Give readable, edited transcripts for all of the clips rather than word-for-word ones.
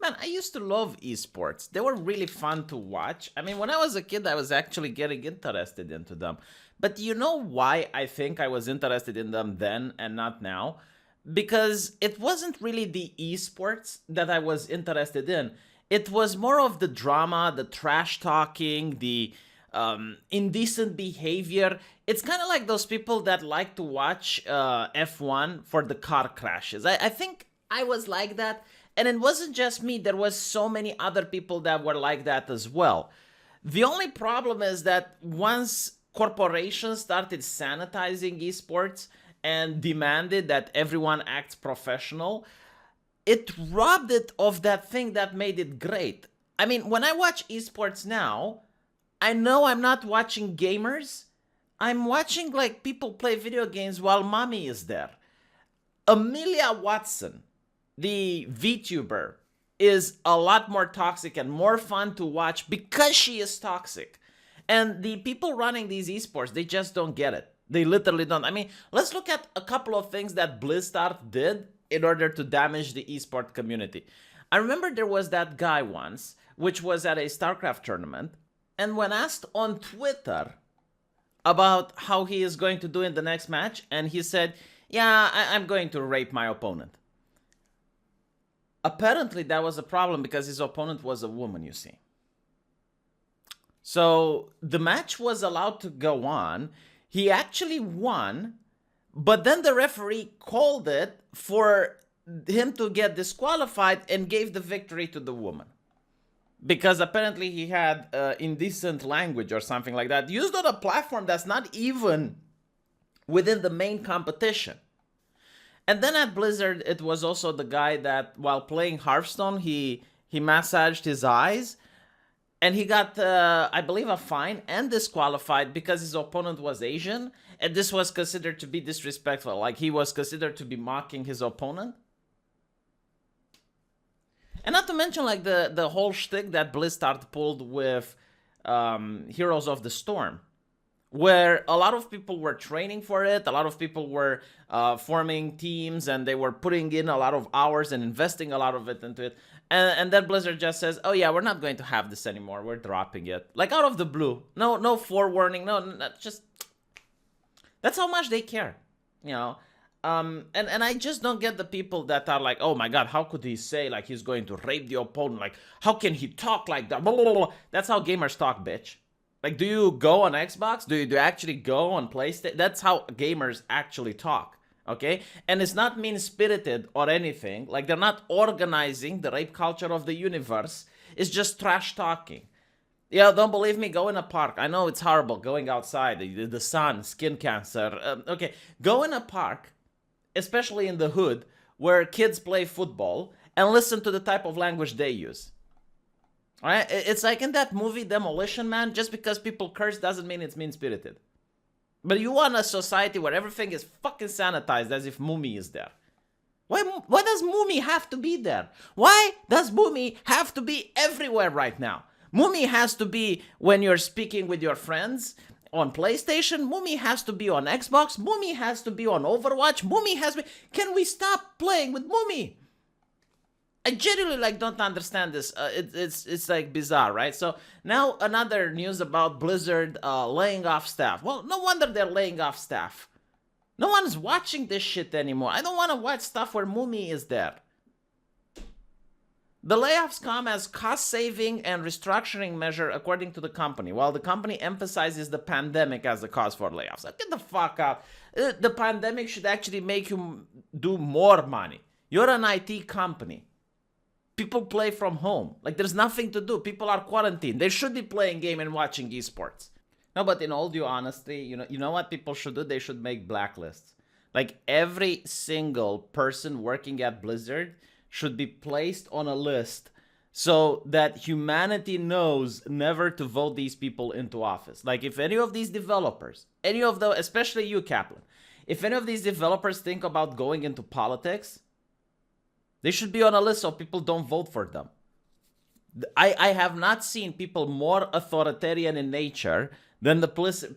Man, I used to love esports. They were really fun to watch. I mean, when I was a kid, I was actually getting interested into them. But you know why I think I was interested in them then and not now? Because it wasn't really the esports that I was interested in. It was more of the drama, the trash talking, the indecent behavior. It's kind of like those people that like to watch F1 for the car crashes. I think I was like that. And it wasn't just me, there was so many other people that were like that as well. The only problem is that once corporations started sanitizing esports and demanded that everyone acts professional, it robbed it of that thing that made it great. I mean, when I watch esports now, I know I'm not watching gamers. I'm watching like people play video games while mommy is there. Amelia Watson, the VTuber, is a lot more toxic and more fun to watch because she is toxic. And the people running these esports, they just don't get it. They literally don't. I mean, let's look at a couple of things that Blizzard did in order to damage the esport community. I remember there was that guy once, which was at a StarCraft tournament, and when asked on Twitter about how he is going to do in the next match, and he said, yeah, I'm going to rape my opponent. Apparently that was a problem because his opponent was a woman, you see. So the match was allowed to go on. He actually won, but then the referee called it for him to get disqualified and gave the victory to the woman. Because apparently he had indecent language or something like that used on a platform that's not even within the main competition. And then at Blizzard, it was also the guy that while playing Hearthstone, he massaged his eyes. And he got, I believe, a fine and disqualified because his opponent was Asian. And this was considered to be disrespectful. Like, he was considered to be mocking his opponent. And not to mention, like, the whole shtick that Blizzard pulled with Heroes of the Storm, where a lot of people were training for it, a lot of people were forming teams, and they were putting in a lot of hours and investing a lot of it into it. And then Blizzard just says, oh yeah, we're not going to have this anymore, we're dropping it. Like, out of the blue. No forewarning, no, just... That's how much they care, you know? And I just don't get the people that are like, oh my god, how could he say, like, he's going to rape the opponent? Like, how can he talk like that? Blah, blah, blah, blah. That's how gamers talk, bitch. Like, do you go on Xbox? Do you actually go on PlayStation? That's how gamers actually talk, okay? And it's not mean-spirited or anything. Like, they're not organizing the rape culture of the universe. It's just trash talking. Yeah, don't believe me? Go in a park. I know it's horrible going outside, the sun, skin cancer. Okay, go in a park, especially in the hood, where kids play football, and listen to the type of language they use. All right? It's like in that movie Demolition Man, just because people curse doesn't mean it's mean-spirited. But you want a society where everything is fucking sanitized as if Mumi is there. Why does Mumi have to be there? Why does Mumi have to be everywhere right now? Mumi has to be when you're speaking with your friends on PlayStation. Mumi has to be on Xbox. Mumi has to be on Overwatch. Mumi has to be... Can we stop playing with Mumi? I genuinely like don't understand this. It's like bizarre, right? So now another news about Blizzard laying off staff. Well, no wonder they're laying off staff. No one's watching this shit anymore. I don't want to watch stuff where Mumi is there. The layoffs come as cost-saving and restructuring measure according to the company, while the company emphasizes the pandemic as the cause for layoffs. Get the fuck out. The pandemic should actually make you do more money. You're an IT company. People play from home. Like, there's nothing to do. People are quarantined. They should be playing game and watching esports. No, but in all due honesty, you know what people should do? They should make blacklists. Like, every single person working at Blizzard should be placed on a list so that humanity knows never to vote these people into office. Like, if any of these developers, especially you, Kaplan, if any of these developers think about going into politics, they should be on a list so people don't vote for them. I have not seen people more authoritarian in nature than the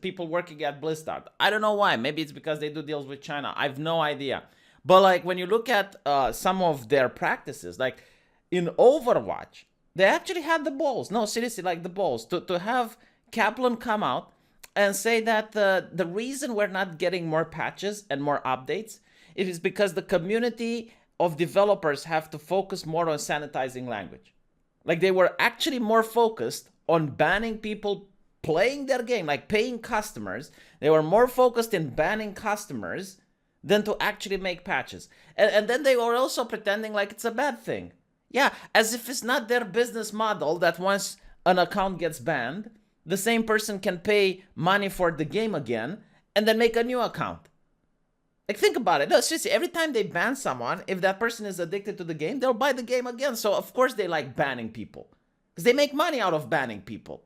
people working at Blizzard. I don't know why. Maybe it's because they do deals with China. I have no idea. But like when you look at some of their practices, like in Overwatch, they actually had the balls. No, seriously, like the balls to have Kaplan come out and say that the reason we're not getting more patches and more updates is because the community of developers have to focus more on sanitizing language. Like they were actually more focused on banning people playing their game, like paying customers. They were more focused in banning customers than to actually make patches. And then they were also pretending like it's a bad thing. Yeah, as if it's not their business model that once an account gets banned, the same person can pay money for the game again and then make a new account. Like, think about it. No, seriously, every time they ban someone, if that person is addicted to the game, they'll buy the game again. So, of course, they like banning people. Because they make money out of banning people.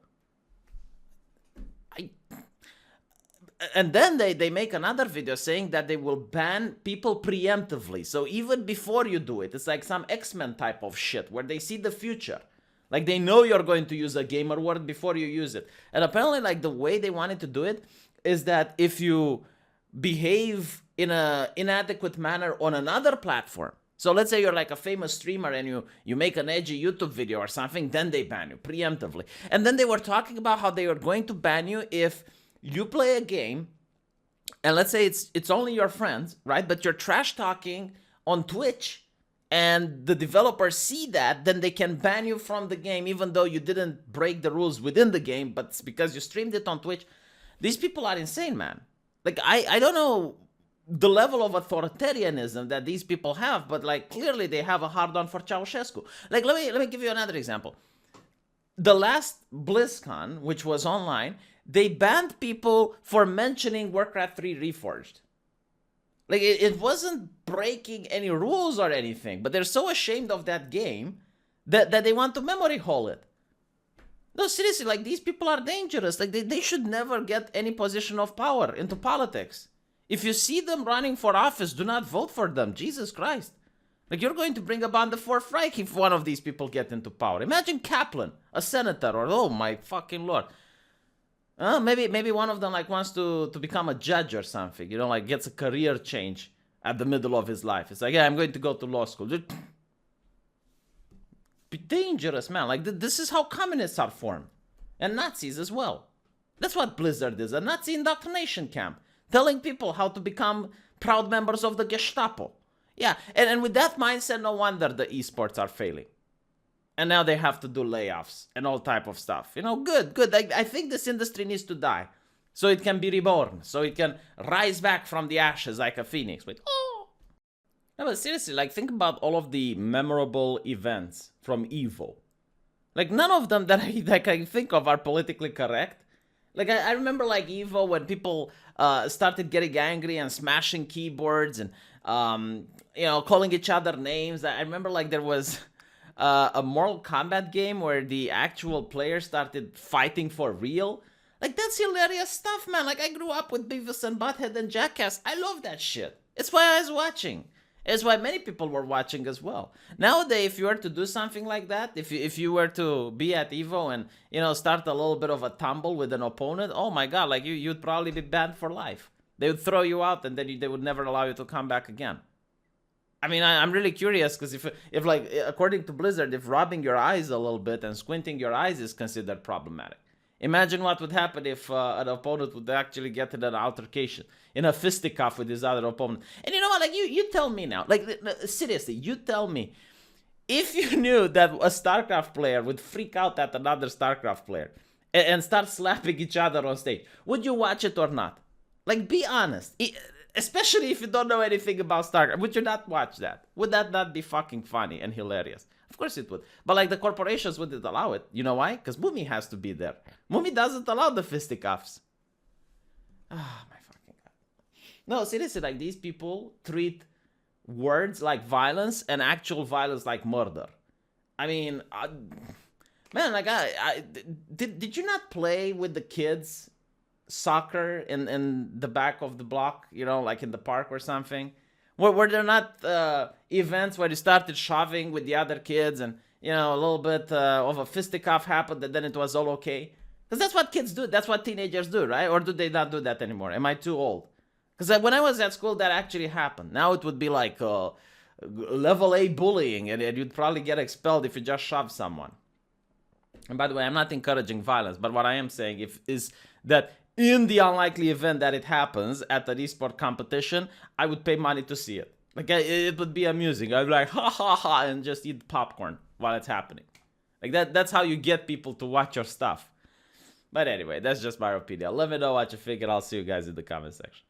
And then they make another video saying that they will ban people preemptively. So even before you do it, it's like some X-Men type of shit where they see the future. Like they know you're going to use a gamer word before you use it. And apparently like the way they wanted to do it is that if you behave in an inadequate manner on another platform, so let's say you're like a famous streamer and you make an edgy YouTube video or something, then they ban you preemptively. And then they were talking about how they were going to ban you if you play a game, and let's say it's only your friends, right? But you're trash talking on Twitch, and the developers see that, then they can ban you from the game, even though you didn't break the rules within the game, but it's because you streamed it on Twitch. These people are insane, man. Like, I don't know the level of authoritarianism that these people have, but like clearly they have a hard-on for Ceausescu. Like, let me give you another example. The last BlizzCon, which was online, they banned people for mentioning Warcraft 3 Reforged. Like, it wasn't breaking any rules or anything, but they're so ashamed of that game that they want to memory hole it. No, seriously, like, these people are dangerous. Like, they should never get any position of power into politics. If you see them running for office, do not vote for them. Jesus Christ. Like, you're going to bring about the Fourth Reich if one of these people get into power. Imagine Kaplan, a senator, or oh my fucking lord. Maybe one of them like wants to become a judge or something, you know, like gets a career change at the middle of his life. It's like, yeah, I'm going to go to law school. Be dangerous, man. Like, this is how communists are formed. And Nazis as well. That's what Blizzard is, a Nazi indoctrination camp. Telling people how to become proud members of the Gestapo. Yeah, and with that mindset, no wonder the esports are failing. And now they have to do layoffs and all type of stuff. You know, good. I think this industry needs to die so it can be reborn, so it can rise back from the ashes like a phoenix. But no, but seriously, like, think about all of the memorable events from Evo. Like, none of them that I think of are politically correct. Like, I remember, like, Evo when people started getting angry and smashing keyboards and, you know, calling each other names. I remember, like, there was a Mortal Kombat game where the actual players started fighting for real. Like, that's hilarious stuff, man. Like, I grew up with Beavis and Butthead and Jackass. I love that shit. It's why I was watching. It's why many people were watching as well. Nowadays, if you were to do something like that, if you were to be at Evo and, you know, start a little bit of a tumble with an opponent, oh my god, like, you'd probably be banned for life. They would throw you out and then they would never allow you to come back again. I mean, I'm really curious, because if like, according to Blizzard, if rubbing your eyes a little bit and squinting your eyes is considered problematic, imagine what would happen if an opponent would actually get in an altercation, in a fisticuff with his other opponent. And you know what, like, you tell me now, like, seriously, you tell me, if you knew that a StarCraft player would freak out at another StarCraft player and start slapping each other on stage, would you watch it or not? Like, be honest. Especially if you don't know anything about StarCraft, would you not watch that? Would that not be fucking funny and hilarious? Of course it would. But like, the corporations wouldn't allow it. You know why? Because Mumi has to be there. Mumi doesn't allow the fisticuffs. Ah, my fucking god. No, seriously, like, these people treat words like violence and actual violence like murder. I mean, man, like, did you not play with the kids soccer in the back of the block, you know, like in the park or something? Were there not events where you started shoving with the other kids and, you know, a little bit of a fisticuff happened and then it was all okay? Because that's what kids do. That's what teenagers do, right? Or do they not do that anymore? Am I too old? Because when I was at school, that actually happened. Now it would be like level A bullying, and you'd probably get expelled if you just shove someone. And by the way, I'm not encouraging violence, but what I am saying is that in the unlikely event that it happens at an esport competition, I would pay money to see it. Like, it would be amusing. I'd be like, ha ha ha, and just eat popcorn while it's happening. Like, that's how you get people to watch your stuff. But anyway, that's just my opinion. Let me know what you think, and I'll see you guys in the comment section.